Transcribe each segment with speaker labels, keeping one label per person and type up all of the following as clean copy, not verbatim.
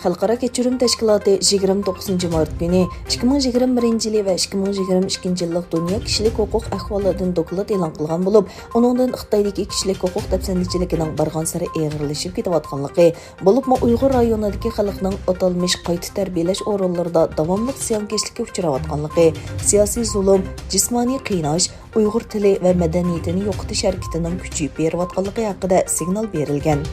Speaker 1: Xalqaro kechirim tashkiloti 29 mart kuni 2021 yil va 2022 yillik dunyo kishilik huquq ahvolidan doklad e'lon qilgan bo'lib, uningdan Xitoydagi kishilik huquq dafsandichiligining bargan sari eg'irlashib ketayotganligi, bo'libmi Uyg'ur rayonidagi xalqning atalmish qayta tarbiyalash o'rinlarida davomli ziyonkashlikka uchrayotganligi, siyosiy zulm, jismoniy qiynash, Uyg'ur tili va madaniyatini yo'qotish harakatining kuchayib berayotganligi haqida signal berilgan.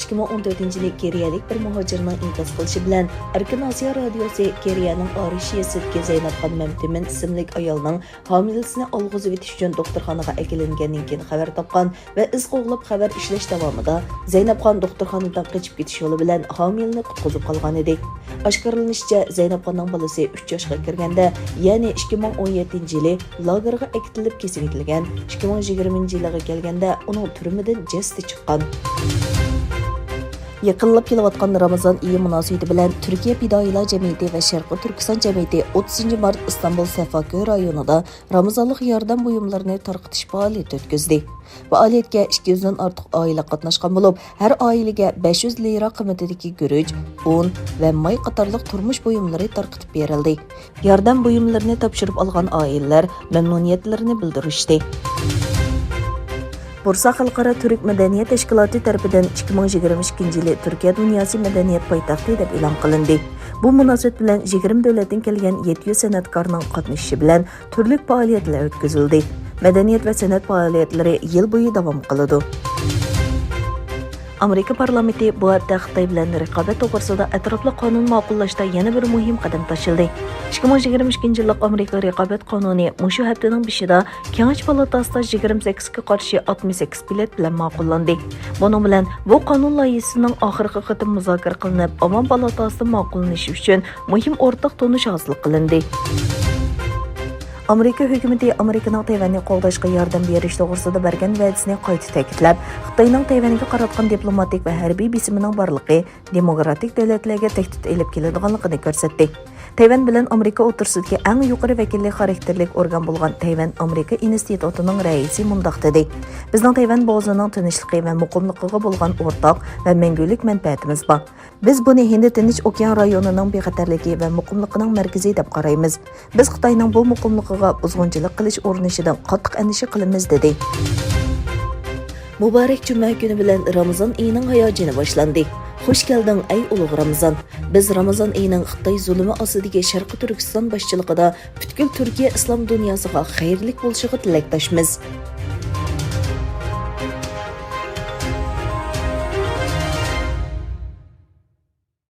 Speaker 1: 2014 yili Keriyalik bir muhojirning inqoz qilishi bilan Erkin Osiyo radiosi Keriyaning Orishiyasiga Zaynabxon Mamtimin ismli ayolning homilasini olg'izib etish uchun doktorxonaga akilingandan keyin xabar topgan va iz qo'g'lab xabar ishlash davomida Zaynabxon doktorxonadan qochib ketish yo'li bilan homilani qutqizib qolgan edi. Oshkorlanishicha, Zaynabxonning bolasi 3 yoshga kirganda, ya'ni 2017 yili lagerga akitilib kesib etilgan, 2020 yilga kelganda uning turmadan jasadi chiqqan. Yaqinlab kelayotgan Ramazon oyi munosabati bilan Turkiya Fidoyilar jamiyati va Sharqiy Turkiston jamiyati 30 mart Istanbul Safaköy rayonida Ramazonlik yordam buyumlarini tarqatish faoliyati o'tkazdi. Faoliyatga 200 dan ortiq oila qatnashgan bo'lib, har oilaga 500 lira qiymatidagi guruch, un va may qatorliq turmush buyumlari tarqatib berildi. Yordam buyumlarini topshirib olgan oilalar mamnuniyatlarini bildirishdi. Bursa Xalqaro Türk Madaniyat Tashkiloti tomonidan 2022 yili Turkiya dunyosi madaniyat poytaxti deb e'lon qilindi. Bu munosabat bilan 20 davlatdan kelgan 700 san'atkorning qatnashishi bilan turli faoliyatlar o'tkazildi. Madaniyat va san'at faoliyatlari yil bo'yi davom qiladi. Amerika parlamenti bu hafta Xitoy bilan raqobat to'g'risida atrofli qonun ma'qullashda yana bir muhim qadam tashildi. 2022 yillik Amerika raqobat qonuni mushu haftaning beshida Kengash palatasida 28 ga qarshi 68 bilet bilan ma'qullandi. Buning bilan bu qonun loyihasining oxirgi qatim muzokara qilinib, Omon palatasida ma'qullanishi uchun muhim o'rtaq tonish hosil qilindi. Amerika hukumati Amerikaning Tayvanni qo'llashga yordam berish to'g'risida bergan va'dasini qayta ta'kidlab, Xitoyning Tayvanga qaratgan diplomatik va harbiy bisimining borligi demokratik davlatlarga tahdid elib keladiganligini ko'rsatdi. Tayvan bilan Amerika o'rtasidagi eng yuqori vakillik xarakterlik organ bo'lgan Tayvan Amerika institutining raisi mundaq dedi: "Bizning Tayvan bo'g'zining tinchligi va muqimligiga bo'lgan o'rtoq va mangulik manfaatimiz bor. Biz buni Hind-Tinch okean rayonining bexatarligi va muqimligining markazi deb qaraymiz. Biz Xitoyning bu muqimligiga buzg'unchilik qilish o'rinishidan qattiq andisha qilamiz" dedi. Muborak juma kuni bilan Ramazon oyining hayojini boshlandi. Xush kelding ey ulug' Ramazon. Biz Ramazon oyining Xitoy zulmi ostidagi Sharqiy Turkiston boshchiligida butkul Turkiya islom dunyosiga xayrlik bo'lishiga tilakdoshmiz.